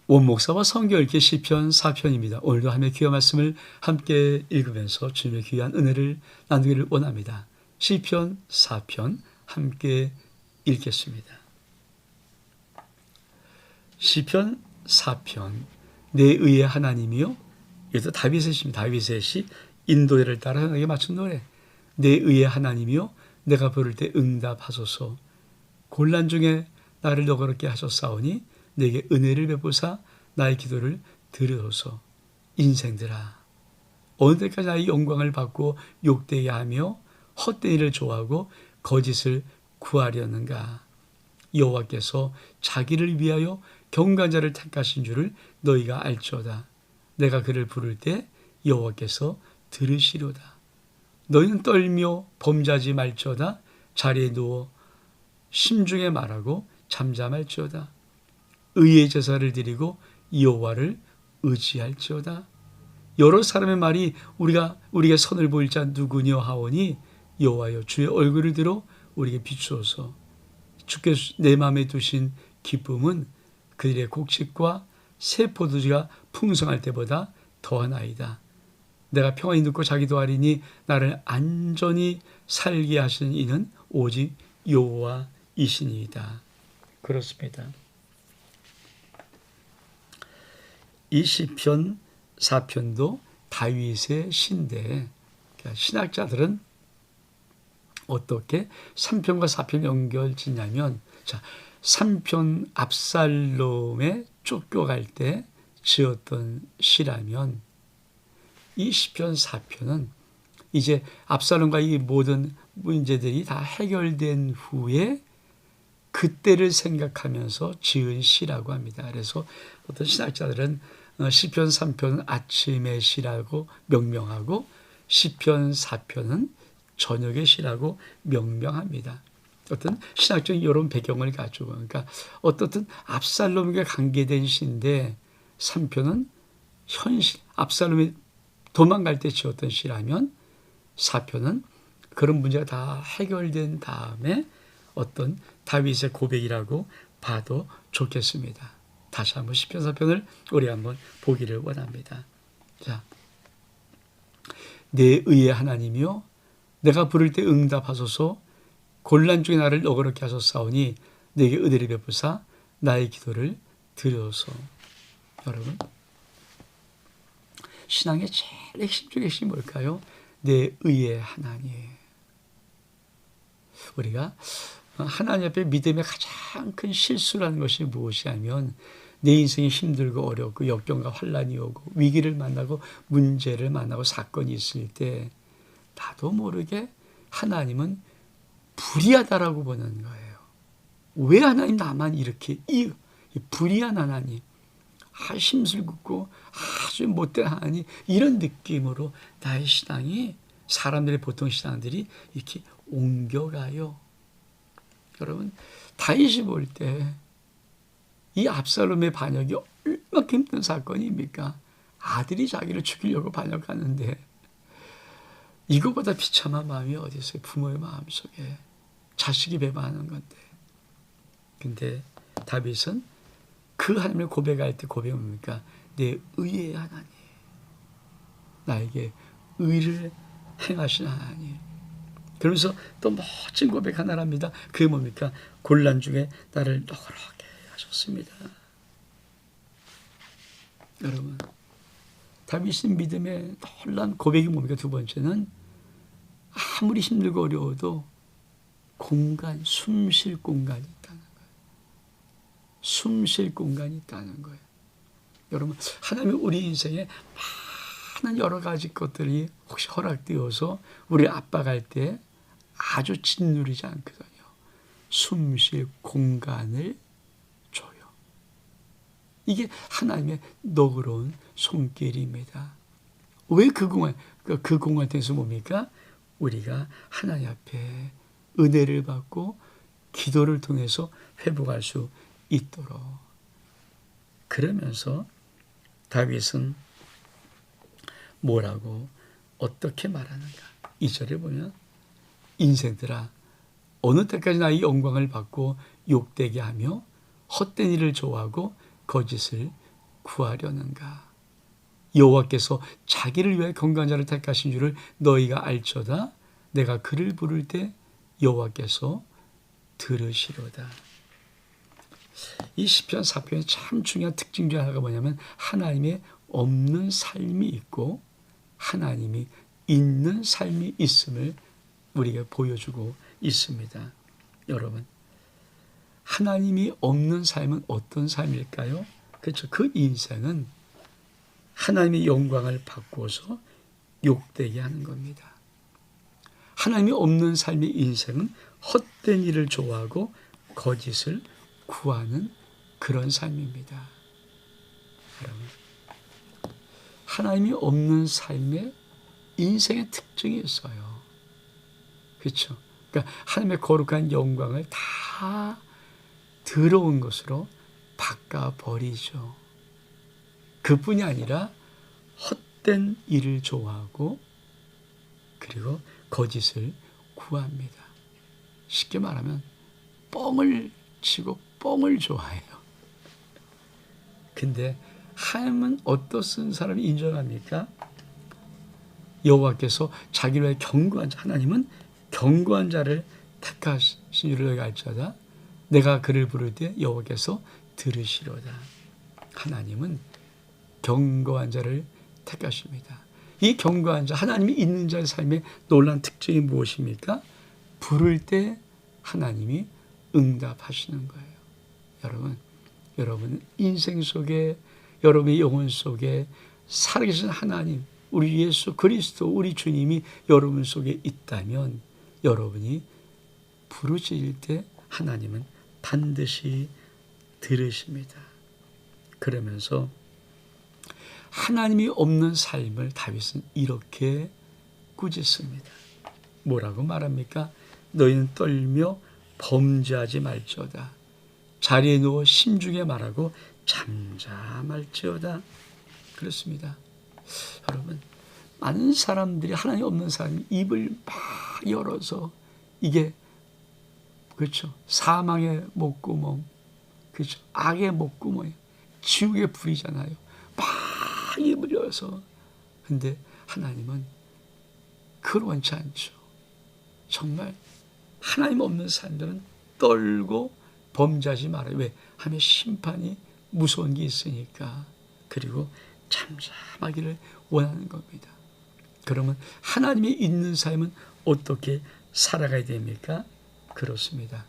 원목사와 성경 읽기 시편 4편입니다. 오늘도 하나님의 귀한 말씀을 함께 읽으면서 주님의 귀한 은혜를 나누기를 원합니다. 시편 4편 함께 읽겠습니다. 시편 4편 내 의의 하나님이요. 이것도 다윗의 시입니다. 다윗의 시 인도를 따라 하나님께 맞춘 노래. 내 의의 하나님이요. 내가 부를 때 응답하소서. 곤란 중에 나를 너그럽게 하셨사오니 내게 은혜를 베푸사 나의 기도를 들으소서. 인생들아, 어느 때까지 나의 영광을 받고 욕되게 하며 헛된 일을 좋아하고 거짓을 구하려는가. 여호와께서 자기를 위하여 경건한 자를 택하신 줄을 너희가 알지어다. 내가 그를 부를 때 여호와께서 들으시려다. 너희는 떨며 범죄하지 말지어다. 자리에 누워 심중에 말하고 잠잠할지어다. 의의 제사를 드리고 여호와를 의지할지어다. 여러 사람의 말이 우리가 선을 보일 자 누구냐 하오니 여호와여 주의 얼굴을 들어 우리에게 비추소서. 주께 내 마음에 두신 기쁨은 그들의 곡식과 새 포도주가 풍성할 때보다 더하나이다. 내가 평안히 눕고 자기도 하리니 나를 안전히 살게 하시는 이는 오직 여호와이시니이다. 그렇습니다. 이 시편 4편도 다윗의 시인데 신학자들은 어떻게 3편과 4편 연결짓냐면 3편 압살롬에 쫓겨갈 때 지었던 시라면 이 시편 4편은 이제 압살롬과 이 모든 문제들이 다 해결된 후에 그때를 생각하면서 지은 시라고 합니다. 그래서 어떤 신학자들은 시편 3편은 아침의 시라고 명명하고 시편 4편은 저녁의 시라고 명명합니다. 어떤 신학적인 이런 배경을 가지고 그러니까 어떻든 압살롬과 관계된 시인데 3편은 현실 압살롬이 도망갈 때 지었던 시라면 4편은 그런 문제가 다 해결된 다음에 어떤 다윗의 고백이라고 봐도 좋겠습니다. 다시 한번 시편 4편을 우리 한번 보기를 원합니다. 자, 내 의의 하나님이요 내가 부를 때 응답하소서. 곤란 중에 나를 너그럽게 하셨사오니 내게 은혜를 베푸사 나의 기도를 들으소서. 여러분, 신앙의 제일 핵심적인 것이 뭘까요? 내 의의 하나님. 우리가 하나님 앞에 믿음의 가장 큰 실수라는 것이 무엇이냐면 내 인생이 힘들고 어렵고 역경과 환란이 오고 위기를 만나고 문제를 만나고 사건이 있을 때 나도 모르게 하나님은 불의하다라고 보는 거예요. 왜 하나님 나만 이렇게 이 불의한 하나님, 심술궂고 아주 못된 하나님 이런 느낌으로 나의 신앙이 사람들의 보통 신앙들이 이렇게 옮겨가요. 여러분 다윗이 볼 때 이 압살롬의 반역이 얼마나 힘든 사건입니까? 아들이 자기를 죽이려고 반역하는데 이거보다 비참한 마음이 어디 있어요? 부모의 마음속에 자식이 배반하는 건데. 근데 다윗은 그 하나님을 고백할 때 고백은 뭡니까? 내 의의 하나님, 나에게 의를 행하신 하나님. 그러면서 또 멋진 고백 하나를 합니다. 그게 뭡니까? 곤란 중에 나를 너그럽게 하셨습니다. 여러분, 다윗의 믿음의 놀라운 고백이 뭡니까? 두 번째는 아무리 힘들고 어려워도 숨 쉴 공간이 있다는 거예요. 숨 쉴 공간이 있다는 거예요. 여러분, 하나님이 우리 인생에 많은 여러 가지 것들이 혹시 허락되어서 우리를 압박할 때 아주 짓누르지 않거든요. 숨 쉴 공간을 줘요. 이게 하나님의 너그러운 손길입니다. 왜 그 공간 통해서 뭡니까? 우리가 하나님 앞에 은혜를 받고 기도를 통해서 회복할 수 있도록. 그러면서 다윗은 뭐라고 어떻게 말하는가? 2절에 보면 인생들아 어느 때까지 나의 영광을 받고 욕되게 하며 헛된 일을 좋아하고 거짓을 구하려는가? 여호와께서 자기를 위해 경건한 자를 택하신 줄을 너희가 알거다. 내가 그를 부를 때 여호와께서 들으시로다. 이 시편 4편의 참 중요한 특징 중 하나가 뭐냐면 하나님의 없는 삶이 있고 하나님이 있는 삶이 있음을 우리에게 보여주고 있습니다. 여러분, 하나님이 없는 삶은 어떤 삶일까요? 그렇죠. 그 인생은 하나님의 영광을 바꾸어서 욕되게 하는 겁니다. 하나님이 없는 삶의 인생은 헛된 일을 좋아하고 거짓을 구하는 그런 삶입니다. 여러분, 하나님이 없는 삶에 인생의 특징이 있어요. 그렇죠? 그러니까 하나님의 거룩한 영광을 다 더러운 것으로 바꿔버리죠. 그뿐이 아니라 헛된 일을 좋아하고 그리고 거짓을 구합니다. 쉽게 말하면 뻥을 치고 뻥을 좋아해요. 근데 하나님은 어떤 사람이 인정합니까? 여호와께서 자기를 위해 경고한 자, 하나님은 경고한 자를 택하신 줄을 알지어다. 내가 그를 부를 때 여호와께서 들으시로다. 하나님은 경고한 자를 택하십니다. 이 경고한 자, 하나님이 있는 자의 삶의 놀라운 특징이 무엇입니까? 부를 때 하나님이 응답하시는 거예요. 여러분 인생 속에, 여러분의 영혼 속에 살아계신 하나님, 우리 예수 그리스도, 우리 주님이 여러분 속에 있다면 여러분이 부르짖을 때 하나님은 반드시 들으십니다. 그러면서 하나님이 없는 삶을 다윗은 이렇게 꾸짖습니다. 뭐라고 말합니까? 너희는 떨며 범죄하지 말지어다. 자리에 누워 심중에 말하고 잠잠할지어다. 그렇습니다. 여러분, 많은 사람들이 하나님 없는 사람이 입을 막 열어서 이게 그렇죠. 사망의 목구멍, 그렇죠. 악의 목구멍, 지옥의 불이잖아요. 막 입을 열어서. 근데 하나님은 그렇지 않죠. 정말 하나님 없는 사람들은 떨고 범죄하지 말아요. 왜? 하면 심판이 무서운 게 있으니까. 그리고 잠잠하기를 원하는 겁니다. 그러면 하나님이 있는 삶은 어떻게 살아가야 됩니까? 그렇습니다.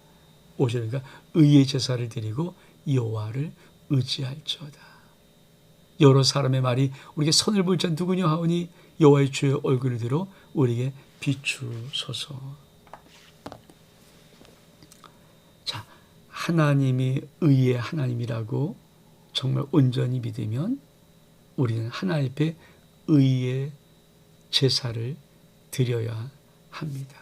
5절이니까 의의 제사를 드리고 여호와를 의지할지어다. 여러 사람의 말이 우리에게 선을 볼 자 누구냐 하오니 여호와의 주의 얼굴을 들어 우리에게 비추소서. 자, 하나님이 의의 하나님이라고 정말 온전히 믿으면 우리는 하나님 앞에 의의 제사를 드려야 합니다.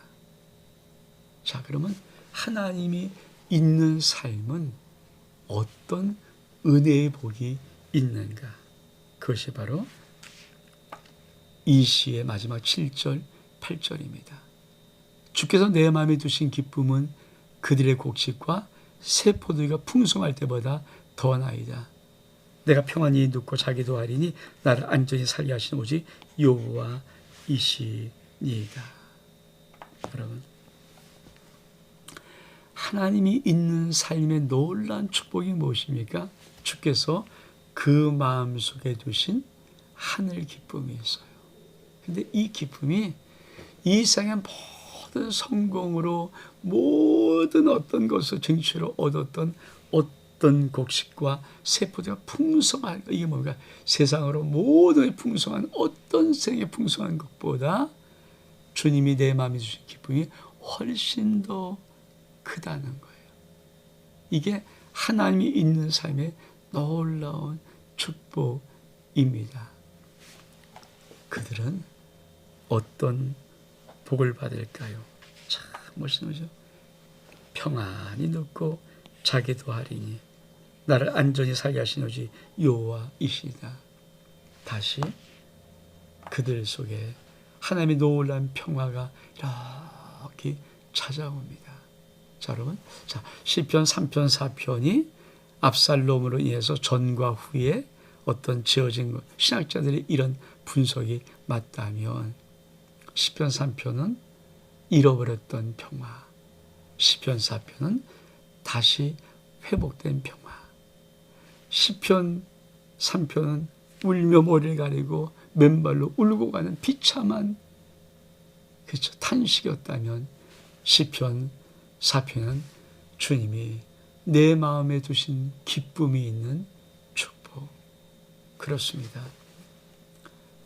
자, 그러면 하나님이 있는 삶은 어떤 은혜의 복이 있는가? 그것이 바로 이 시의 마지막 7절, 8절입니다. 주께서 내 마음에 두신 기쁨은 그들의 곡식과 새 포도주가 풍성할 때보다 더나이다. 내가 평안히 눕고 자기도 하리니 나를 안전히 살게 하시는 오직 여호와이시니이다. 여러분, 하나님이 있는 삶의 놀라운 축복이 무엇입니까? 주께서 그 마음속에 두신 하늘 기쁨이 있어요. 근데 이 기쁨이 이 세상의 모든 성공으로 모든 어떤 것을 정치로 얻었던 어떤 곡식과 세포가 풍성한, 이게 뭔가 세상으로 모든 풍성한 어떤 생의 풍성한 것보다 주님이 내 마음에 주신 기쁨이 훨씬 더 크다는 거예요. 이게 하나님이 있는 삶의 놀라운 축복입니다. 그들은 어떤 복을 받을까요? 참 멋있는 거죠. 평안히 눕고 자기도 하리니 나를 안전히 살게 하신 오직 여호와이시다. 다시 그들 속에 하나님의 놀라운 평화가 이렇게 찾아옵니다. 자, 여러분, 시편 3편 4편이 압살롬으로 인해서 전과 후에 어떤 지어진 것, 신학자들의 이런 분석이 맞다면 시편 3편은 잃어버렸던 평화, 시편 4편은 다시 회복된 평화, 시편 3편은 울며 머리를 가리고 맨발로 울고 가는 비참한 그렇죠. 탄식이었다면 시편 4편은 주님이 내 마음에 두신 기쁨이 있는 축복. 그렇습니다.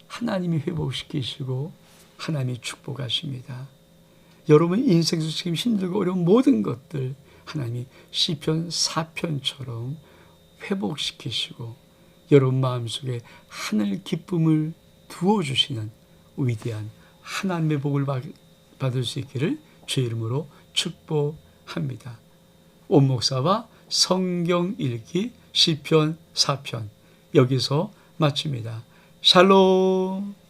하나님이 회복시키시고 하나님이 축복하십니다. 여러분 인생에서 지금 힘들고 어려운 모든 것들 하나님이 시편 4편처럼 회복시키시고 여러분 마음속에 하늘 기쁨을 두어주시는 위대한 하나님의 복을 받을 수 있기를 주의 이름으로 축복합니다. 온 목사와 성경 읽기 시편 4편 여기서 마칩니다. 샬롬.